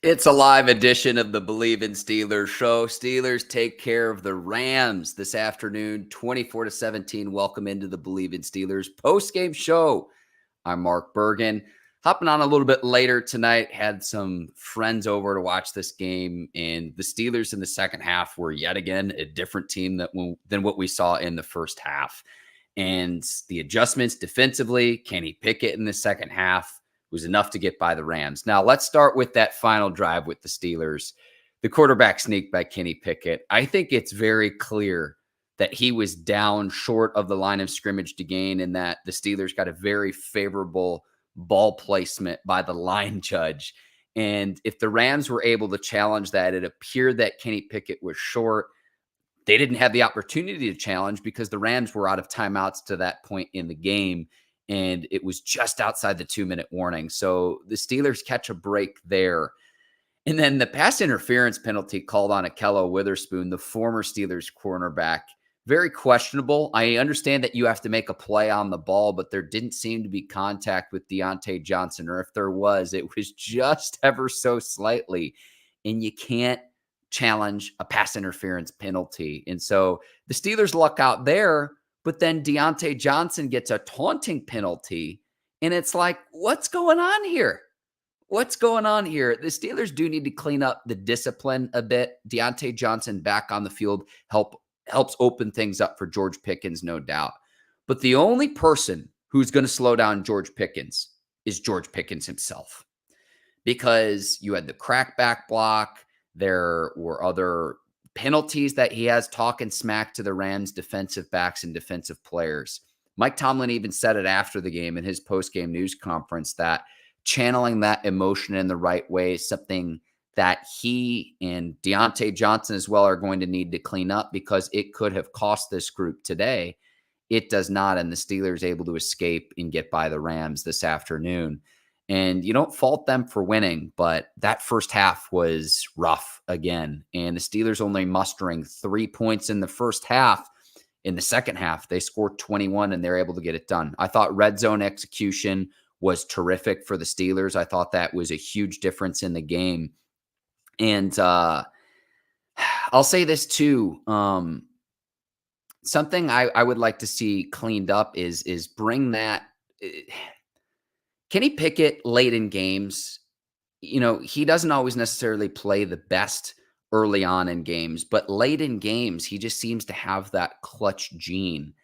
It's a live edition of the Bleav in Steelers show. Steelers take care of the Rams this afternoon, 24-17. Welcome into the Bleav in Steelers post-game show. I'm Mark Bergin. Hopping on a little bit later tonight, had some friends over to watch this game, and the Steelers in the second half were yet again a different team than what we saw in the first half. And the adjustments defensively, Kenny Pickett in the second half, was enough to get by the Rams. Now, let's start with that final drive with the Steelers. The quarterback sneak by Kenny Pickett. I think it's very clear that he was down short of the line of scrimmage to gain, and that the Steelers got a very favorable ball placement by the line judge. And if the Rams were able to challenge that, it appeared that Kenny Pickett was short. They didn't have the opportunity to challenge because the Rams were out of timeouts to that point in the game, and it was just outside the 2-minute warning. So the Steelers catch a break there. And then the pass interference penalty called on Ahkello Witherspoon, the former Steelers cornerback, very questionable. I understand that you have to make a play on the ball, but there didn't seem to be contact with Diontae Johnson, or if there was, it was just ever so slightly. And you can't challenge a pass interference penalty. And so the Steelers luck out there, but then Diontae Johnson gets a taunting penalty. And it's like, what's going on here? What's going on here? The Steelers do need to clean up the discipline a bit. Diontae Johnson back on the field helps open things up for George Pickens, no doubt. But the only person who's going to slow down George Pickens is George Pickens himself. Because you had the crackback block, there were other penalties that he has talking smack to the Rams defensive backs and defensive players. Mike Tomlin even said it after the game in his post-game news conference that channeling that emotion in the right way is something that he and Diontae Johnson as well are going to need to clean up, because it could have cost this group today. It does not, and the Steelers able to escape and get by the Rams this afternoon. And you don't fault them for winning, but that first half was rough again. And the Steelers only mustering 3 points in the first half. In the second half, they scored 21 and they're able to get it done. I thought red zone execution was terrific for the Steelers. I thought that was a huge difference in the game. And I'll say this too. Something I would like to see cleaned up is bring that. Kenny Pickett late in games, he doesn't always necessarily play the best early on in games, but late in games, he just seems to have that clutch gene.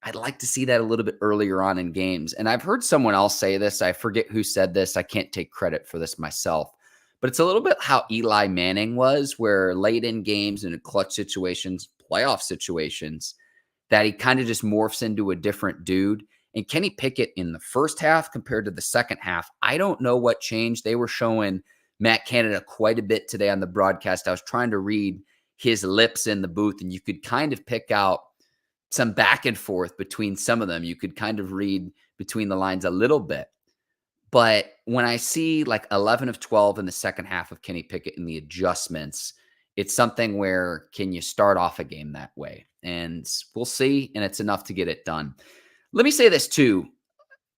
I'd like to see that a little bit earlier on in games. And I've heard someone else say this. I forget who said this. I can't take credit for this myself, but it's a little bit how Eli Manning was, where late in games and in clutch situations, playoff situations, that he kind of just morphs into a different dude. And Kenny Pickett in the first half compared to the second half, I don't know what changed. They were showing Matt Canada quite a bit today on the broadcast. I was trying to read his lips in the booth, and you could kind of pick out some back and forth between some of them. You could kind of read between the lines a little bit. But when I see like 11 of 12 in the second half of Kenny Pickett and the adjustments, it's something where, can you start off a game that way? And we'll see, and it's enough to get it done. Let me say this too.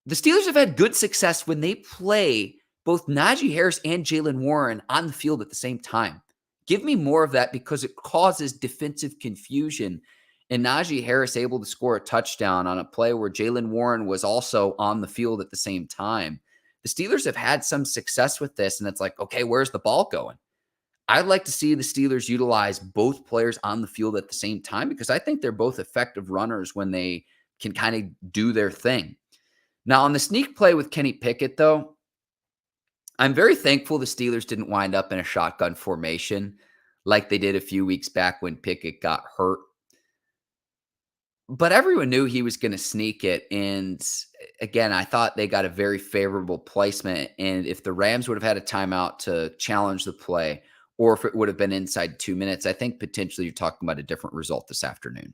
The Steelers have had good success when they play both Najee Harris and Jaylen Warren on the field at the same time. Give me more of that, because it causes defensive confusion. And Najee Harris able to score a touchdown on a play where Jaylen Warren was also on the field at the same time. The Steelers have had some success with this, and it's like, okay, where's the ball going? I'd like to see the Steelers utilize both players on the field at the same time, because I think they're both effective runners when they can kind of do their thing. Now, on the sneak play with Kenny Pickett, though, I'm very thankful the Steelers didn't wind up in a shotgun formation like they did a few weeks back when Pickett got hurt. But everyone knew he was going to sneak it. And again, I thought they got a very favorable placement. And if the Rams would have had a timeout to challenge the play, or if it would have been inside 2 minutes, I think potentially you're talking about a different result this afternoon.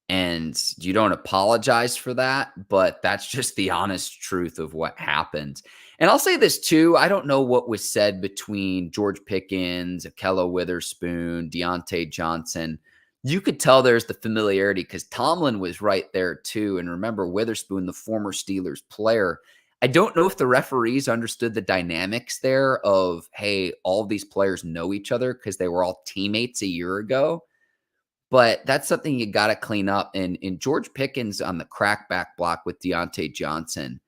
And you don't apologize for that, but that's just the honest truth of what happened. And I'll say this too. I don't know what was said between George Pickens, Ahkello Witherspoon, Diontae Johnson. You could tell there's the familiarity, because Tomlin was right there too. And remember, Witherspoon, the former Steelers player, I don't know if the referees understood the dynamics there of, hey, all these players know each other because they were all teammates a year ago. But that's something you got to clean up. And George Pickens on the crackback block with Diontae Johnson,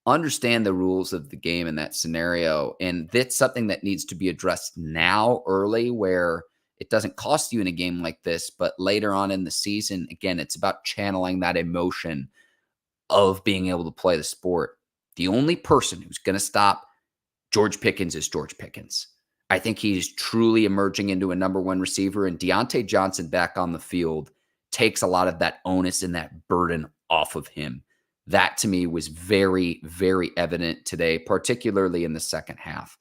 understand the rules of the game in that scenario. And that's something that needs to be addressed now early, where it doesn't cost you in a game like this, but later on in the season, again, it's about channeling that emotion of being able to play the sport. The only person who's going to stop George Pickens is George Pickens. I think he's truly emerging into a number one receiver, and Diontae Johnson back on the field takes a lot of that onus and that burden off of him. That to me was very, very evident today, particularly in the second half.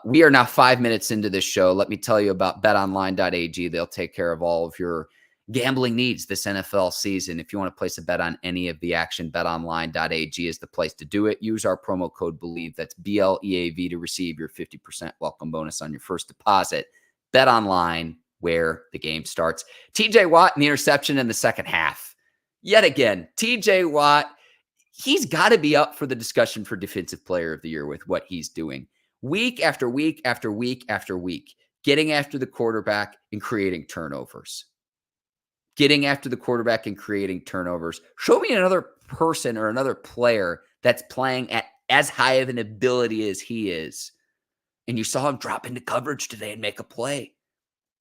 We are now 5 minutes into this show. Let me tell you about BetOnline.ag. They'll take care of all of your gambling needs this NFL season. If you want to place a bet on any of the action, BetOnline.ag is the place to do it. Use our promo code Bleav, that's BLEAV, to receive your 50% welcome bonus on your first deposit. BetOnline, where the game starts. TJ Watt, an interception in the second half. Yet again, TJ Watt, he's got to be up for the discussion for Defensive Player of the Year with what he's doing. Week after week after week after week, getting after the quarterback and creating turnovers. Getting after the quarterback and creating turnovers. Show me another person or another player that's playing at as high of an ability as he is. And you saw him drop into coverage today and make a play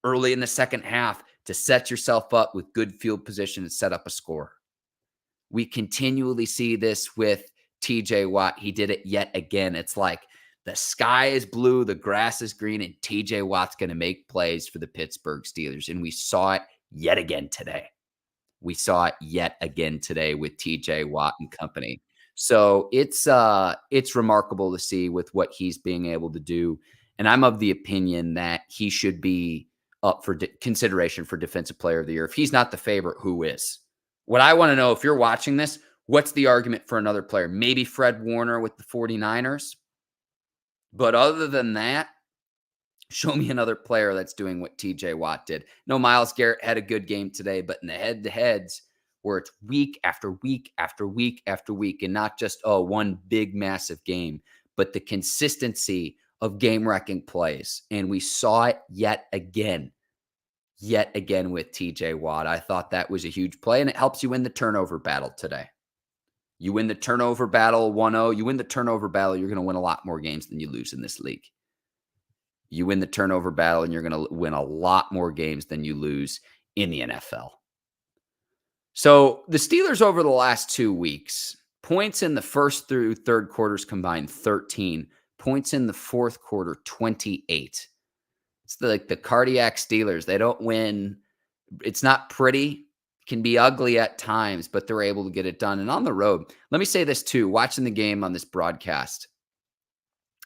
early in the second half to set yourself up with good field position and set up a score. We continually see this with TJ Watt. He did it yet again. It's like the sky is blue, the grass is green, and TJ Watt's going to make plays for the Pittsburgh Steelers. And we saw it yet again today. We saw it yet again today with TJ Watt and company. So it's remarkable to see with what he's being able to do. And I'm of the opinion that he should be up for consideration for Defensive Player of the Year. If he's not the favorite, who is? What I want to know, if you're watching this, what's the argument for another player? Maybe Fred Warner with the 49ers. But other than that, show me another player that's doing what TJ Watt did. No, Myles Garrett had a good game today, but in the head-to-heads where it's week after week after week after week, and not just, one big, massive game, but the consistency of game-wrecking plays. And we saw it yet again with TJ Watt. I thought that was a huge play, and it helps you win the turnover battle today. You win the turnover battle 1-0. You win the turnover battle, you're going to win a lot more games than you lose in this league. You win the turnover battle, and you're going to win a lot more games than you lose in the NFL. So the Steelers over the last 2 weeks, points in the first through third quarters combined 13, points in the fourth quarter 28. It's like the cardiac Steelers. They don't win. It's not pretty. Can be ugly at times, but they're able to get it done. And on the road, let me say this too, watching the game on this broadcast,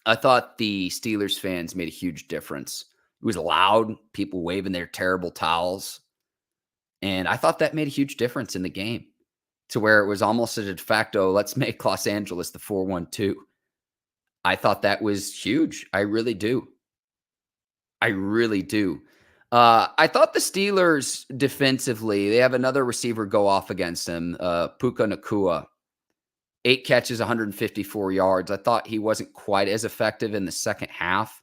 I thought the Steelers fans made a huge difference. It was loud, people waving their terrible towels. And I thought that made a huge difference in the game, to where it was almost a de facto, let's make Los Angeles the 4-1-2. I thought that was huge. I really do. I thought the Steelers defensively, they have another receiver go off against them, Puka Nacua. 8 catches, 154 yards. I thought he wasn't quite as effective in the second half.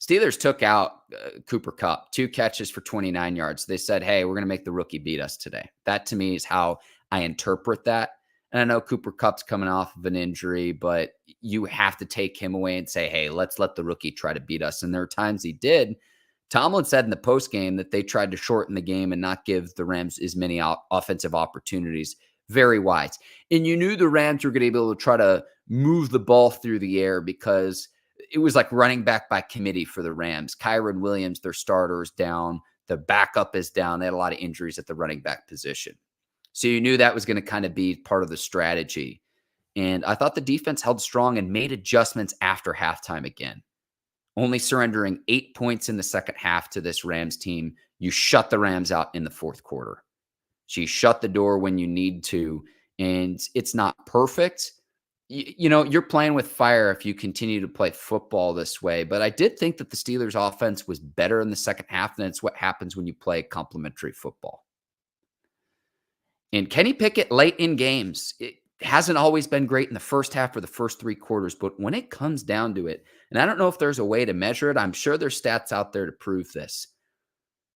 Steelers took out Cooper Kupp, 2 catches for 29 yards. They said, hey, we're going to make the rookie beat us today. That to me is how I interpret that. And I know Cooper Kupp's coming off of an injury, but you have to take him away and say, hey, let's let the rookie try to beat us. And there are times he did. Tomlin said in the postgame that they tried to shorten the game and not give the Rams as many offensive opportunities. Very wise. And you knew the Rams were going to be able to try to move the ball through the air because it was like running back by committee for the Rams. Kyron Williams, their starter, is down. The backup is down. They had a lot of injuries at the running back position. So you knew that was going to kind of be part of the strategy. And I thought the defense held strong and made adjustments after halftime again. Only surrendering 8 points in the second half to this Rams team. You shut the Rams out in the fourth quarter. So you shut the door when you need to, and it's not perfect. You're playing with fire if you continue to play football this way. But I did think that the Steelers' offense was better in the second half, and it's what happens when you play complementary football. And Kenny Pickett late in games, hasn't always been great in the first half or the first 3 quarters, but when it comes down to it, and I don't know if there's a way to measure it, I'm sure there's stats out there to prove this,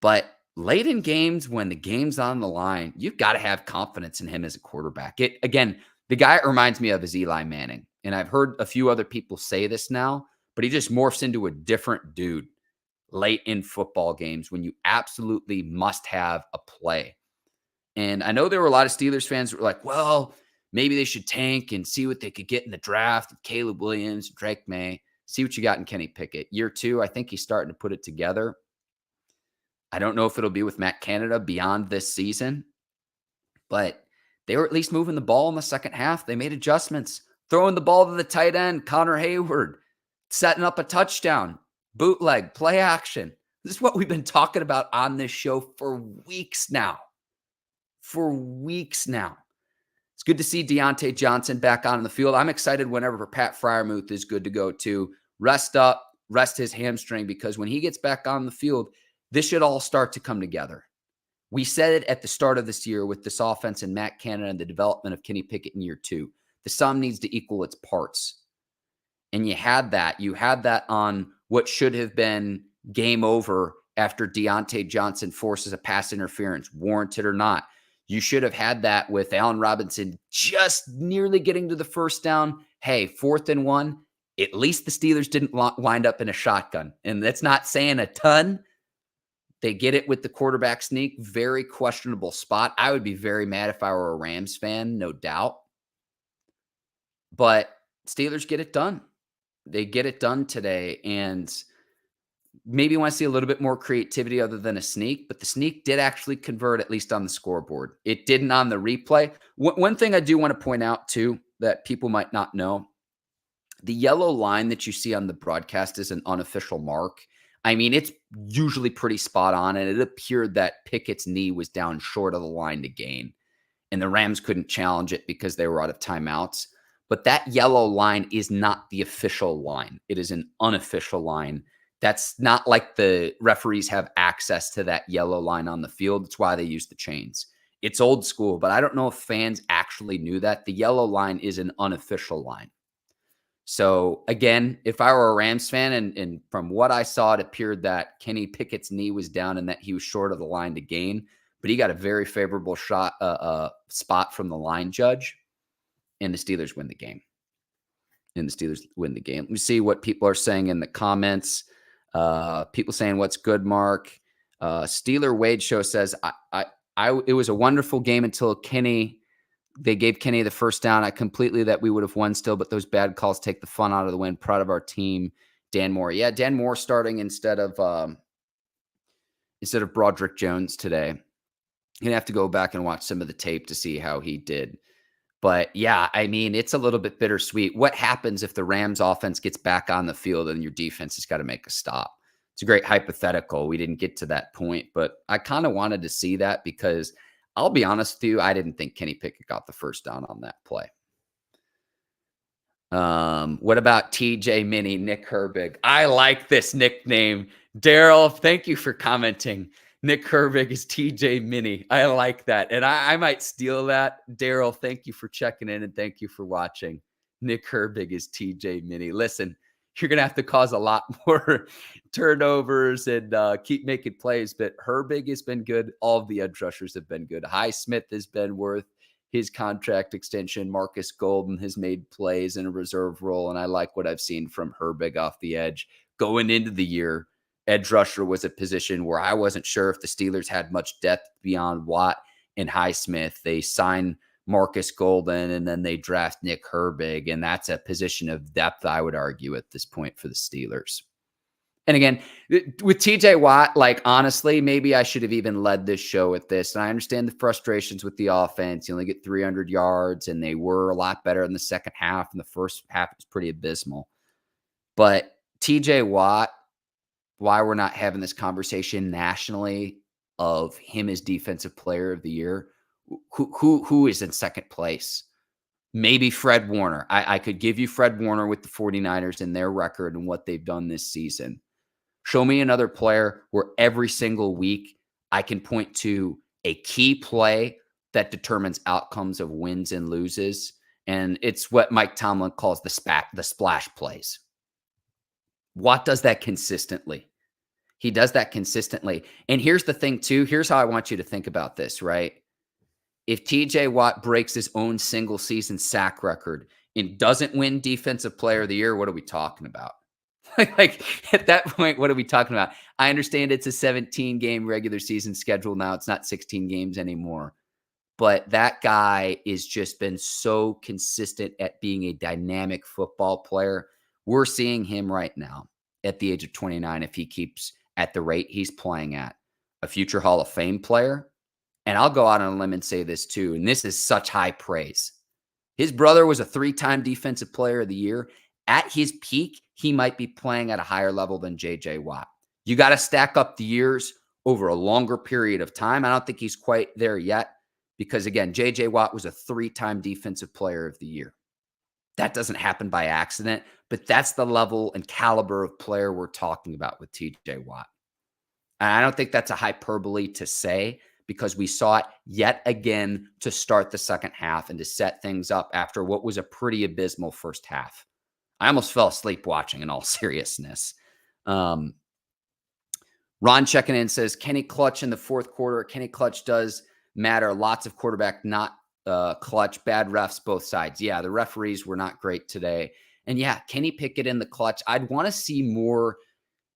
but late in games when the game's on the line, you've got to have confidence in him as a quarterback. Again, the guy it reminds me of is Eli Manning, and I've heard a few other people say this now, but he just morphs into a different dude late in football games when you absolutely must have a play. And I know there were a lot of Steelers fans who were like, well, maybe they should tank and see what they could get in the draft with Caleb Williams, Drake May, see what you got in Kenny Pickett. Year 2, I think he's starting to put it together. I don't know if it'll be with Matt Canada beyond this season, but they were at least moving the ball in the second half. They made adjustments, throwing the ball to the tight end, Connor Hayward, setting up a touchdown, bootleg, play action. This is what we've been talking about on this show for weeks now. It's good to see Diontae Johnson back on the field. I'm excited whenever Pat Freiermuth is good to go too. Rest up, rest his hamstring, because when he gets back on the field, this should all start to come together. We said it at the start of this year with this offense and Matt Canada and the development of Kenny Pickett in year 2. The sum needs to equal its parts. And you had that. You had that on what should have been game over after Diontae Johnson forces a pass interference, warranted or not. You should have had that with Allen Robinson just nearly getting to the first down. Hey, 4th and 1. At least the Steelers didn't wind up in a shotgun. And that's not saying a ton. They get it with the quarterback sneak. Very questionable spot. I would be very mad if I were a Rams fan, no doubt. But Steelers get it done. They get it done today. And maybe want to see a little bit more creativity other than a sneak, but the sneak did actually convert, at least on the scoreboard. It didn't on the replay. One thing I do want to point out too, that people might not know, the yellow line that you see on the broadcast is an unofficial mark. I mean, it's usually pretty spot on, and it appeared that Pickett's knee was down short of the line to gain, and the Rams couldn't challenge it because they were out of timeouts. But that yellow line is not the official line. It is an unofficial line. That's not like the referees have access to that yellow line on the field. That's why they use the chains. It's old school, but I don't know if fans actually knew that. The yellow line is an unofficial line. So again, if I were a Rams fan, and from what I saw, it appeared that Kenny Pickett's knee was down and that he was short of the line to gain, but he got a very favorable spot from the line judge, and the Steelers win the game. Let me see what people are saying in the comments. People saying, what's good, Mark? Steeler Wade Show says, it was a wonderful game until they gave Kenny the first down. I completely that we would have won still, but those bad calls take the fun out of the win. Proud of our team. Dan Moore. Yeah, Dan Moore starting instead of Broderick Jones today. You're going to have to go back and watch some of the tape to see how he did. But yeah, I mean, it's a little bit bittersweet. What happens if the Rams offense gets back on the field and your defense has got to make a stop? It's a great hypothetical. We didn't get to that point, but I kind of wanted to see that because I'll be honest with you, I didn't think Kenny Pickett got the first down on that play. What about TJ Mini, Nick Herbig? I like this nickname. Daryl, thank you for commenting. Nick Herbig is TJ Mini. I like that. And I might steal that. Daryl, thank you for checking in and thank you for watching. Nick Herbig is TJ Mini. Listen, you're going to have to cause a lot more turnovers and keep making plays, but Herbig has been good. All of the edge rushers have been good. Highsmith has been worth his contract extension. Marcus Golden has made plays in a reserve role, and I like what I've seen from Herbig off the edge. Going into the year, edge rusher was a position where I wasn't sure if the Steelers had much depth beyond Watt and Highsmith. They signed Marcus Golden, and then they draft Nick Herbig, and that's a position of depth, I would argue, at this point for the Steelers. And again, with TJ Watt, like, honestly, maybe I should have even led this show with this. And I understand the frustrations with the offense. You only get 300 yards, and they were a lot better in the second half, and the first half was pretty abysmal. But TJ Watt, why we're not having this conversation nationally of him as Defensive Player of the Year, who is in second place? Maybe Fred Warner. I could give you Fred Warner with the 49ers and their record and what they've done this season. Show me another player where every single week I can point to a key play that determines outcomes of wins and loses, And it's what Mike Tomlin calls the splash plays. Watt does that consistently. He does that consistently. And here's the thing, too. Here's how I want you to think about this, right? If TJ Watt breaks his own single season sack record and doesn't win Defensive Player of the Year, what are we talking about? Like at that point, what are we talking about? I understand it's a 17-game regular season schedule now. It's not 16 games anymore. But that guy has just been so consistent at being a dynamic football player. We're seeing him right now at the age of 29, if he keeps at the rate he's playing at, a future Hall of Fame player. And I'll go out on a limb and say this too, and this is such high praise. His brother was a 3-time Defensive Player of the Year. At his peak, he might be playing at a higher level than J.J. Watt. You got to stack up the years over a longer period of time. I don't think he's quite there yet because, again, J.J. Watt was a 3-time Defensive Player of the Year. That doesn't happen by accident, but that's the level and caliber of player we're talking about with T.J. Watt. And I don't think that's a hyperbole to say, because we saw it yet again to start the second half and to set things up after what was a pretty abysmal first half. I almost fell asleep watching, in all seriousness. Ron checking in says, Kenny clutch in the fourth quarter. Kenny clutch does matter. Lots of quarterback not clutch. Bad refs both sides. Yeah, the referees were not great today. And yeah, Kenny Pickett in the clutch. I'd want to see more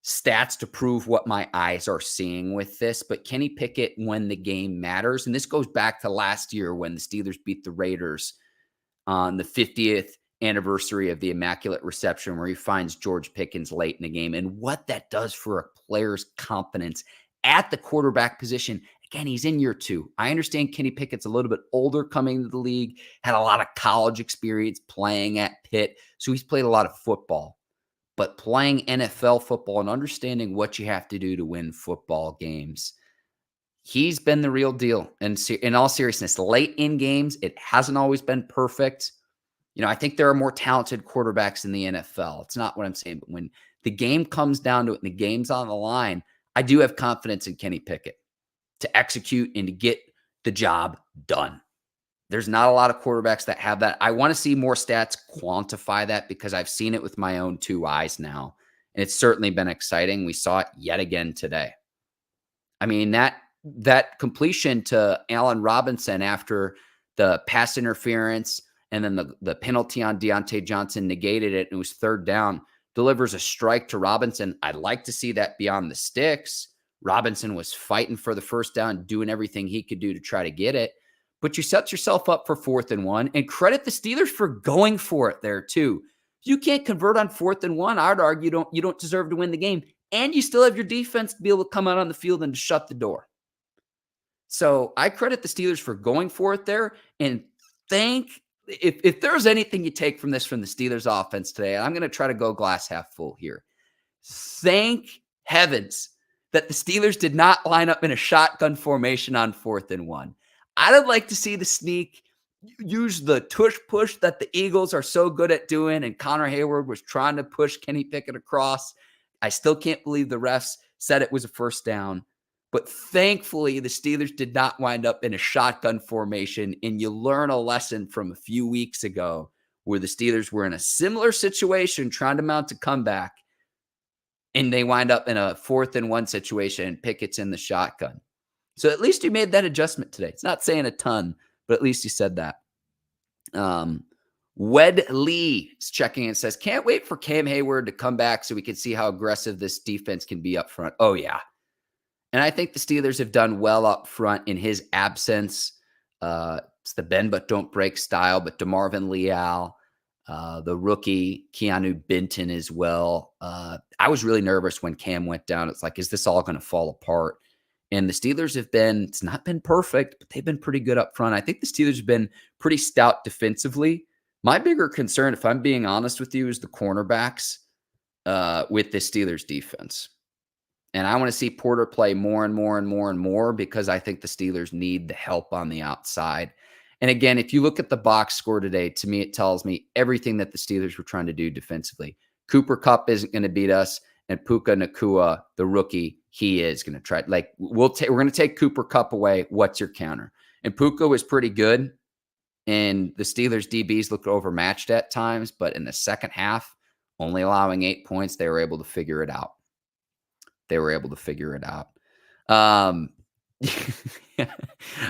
stats to prove what my eyes are seeing with this, but Kenny Pickett when the game matters, and this goes back to last year when the Steelers beat the Raiders on the 50th anniversary of the Immaculate Reception, where he finds George Pickens late in the game, and what that does for a player's confidence at the quarterback position. Again, he's in year 2. I understand Kenny Pickett's a little bit older coming into the league, had a lot of college experience playing at Pitt, so he's played a lot of football. But playing NFL football and understanding what you have to do to win football games, he's been the real deal. And in all seriousness, late in games, it hasn't always been perfect. You know, I think there are more talented quarterbacks in the NFL. It's not what I'm saying. But when the game comes down to it and the game's on the line, I do have confidence in Kenny Pickett to execute and to get the job done. There's not a lot of quarterbacks that have that. I want to see more stats quantify that because I've seen it with my own 2 eyes now. And it's certainly been exciting. We saw it yet again today. I mean, that completion to Allen Robinson after the pass interference and then the penalty on Diontae Johnson negated it and it was 3rd down, delivers a strike to Robinson. I'd like to see that beyond the sticks. Robinson was fighting for the first down, doing everything he could do to try to get it. But you set yourself up for 4th and 1, and credit the Steelers for going for it there too. You can't convert on 4th and 1. I'd argue you don't deserve to win the game, and you still have your defense to be able to come out on the field and to shut the door. So I credit the Steelers for going for it there, and if there's anything you take from this from the Steelers offense today, I'm going to try to go glass half full here. Thank heavens that the Steelers did not line up in a shotgun formation on 4th and 1. I'd like to see the sneak use the tush push that the Eagles are so good at doing, and Connor Hayward was trying to push Kenny Pickett across. I still can't believe the refs said it was a first down. But thankfully, the Steelers did not wind up in a shotgun formation, and you learn a lesson from a few weeks ago where the Steelers were in a similar situation trying to mount a comeback, and they wind up in a 4th and 1 situation, and Pickett's in the shotgun. So at least you made that adjustment today. It's not saying a ton, but at least you said that. Wed Lee is checking and says, can't wait for Cam Hayward to come back so we can see how aggressive this defense can be up front. Oh, yeah. And I think the Steelers have done well up front in his absence. It's the bend but don't break style, but DeMarvin Leal, the rookie, Keanu Benton as well. I was really nervous when Cam went down. It's like, is this all going to fall apart? And the Steelers it's not been perfect, but they've been pretty good up front. I think the Steelers have been pretty stout defensively. My bigger concern, if I'm being honest with you, is the cornerbacks with the Steelers defense. And I want to see Porter play more and more and more and more because I think the Steelers need the help on the outside. And again, if you look at the box score today, to me, it tells me everything that the Steelers were trying to do defensively. Cooper Kupp isn't going to beat us. And Puka Nacua, the rookie, he is going to try. Like we're going to take Cooper Kupp away. What's your counter? And Puka was pretty good, And the Steelers DBs looked overmatched at times, but in the second half, only allowing 8 points, they were able to figure it out. A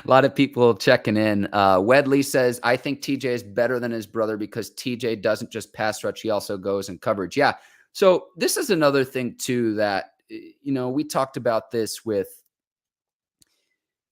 lot of people checking in. Wedley says, I think TJ is better than his brother because TJ doesn't just pass rush. He also goes in coverage. Yeah. So this is another thing too, that, we talked about this with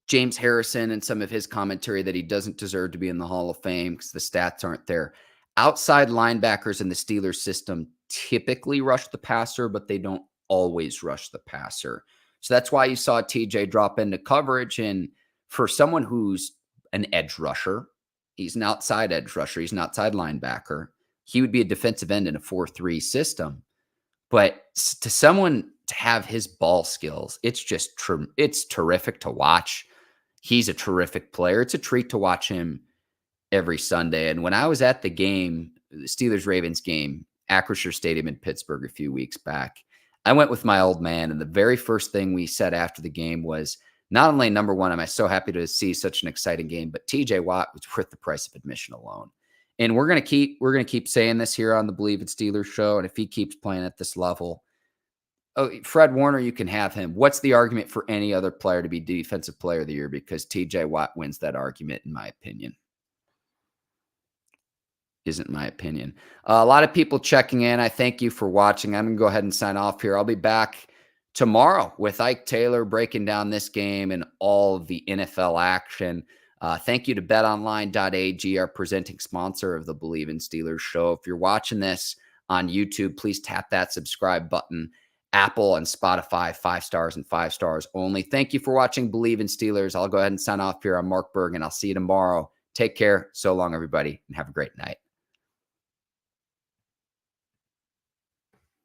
James Harrison and some of his commentary that he doesn't deserve to be in the Hall of Fame because the stats aren't there. Outside linebackers in the Steelers system typically rush the passer, but they don't always rush the passer. So that's why you saw TJ drop into coverage. And for someone who's an edge rusher, he's an outside edge rusher, he's an outside linebacker, he would be a defensive end in a 4-3 system. But to someone to have his ball skills, it's just it's terrific to watch. He's a terrific player. It's a treat to watch him every Sunday. And when I was at the game, the Steelers-Ravens game, Acrisure Stadium in Pittsburgh a few weeks back, I went with my old man, and the very first thing we said after the game was, not only, number one, am I so happy to see such an exciting game, but TJ Watt was worth the price of admission alone. And we're going to keep saying this here on the Bleav in Steelers show. And if he keeps playing at this level, Fred Warner, you can have him. What's the argument for any other player to be defensive player of the year? Because TJ Watt wins that argument, in my opinion. Isn't my opinion. A lot of people checking in. I thank you for watching. I'm going to go ahead and sign off here. I'll be back tomorrow with Ike Taylor breaking down this game and all of the NFL action. Thank you to BetOnline.ag, our presenting sponsor of the Bleav in Steelers show. If you're watching this on YouTube, please tap that subscribe button. Apple and Spotify, 5 stars and 5 stars only. Thank you for watching Bleav in Steelers. I'll go ahead and sign off here. I'm Mark Bergin. I'll see you tomorrow. Take care. So long, everybody, and have a great night.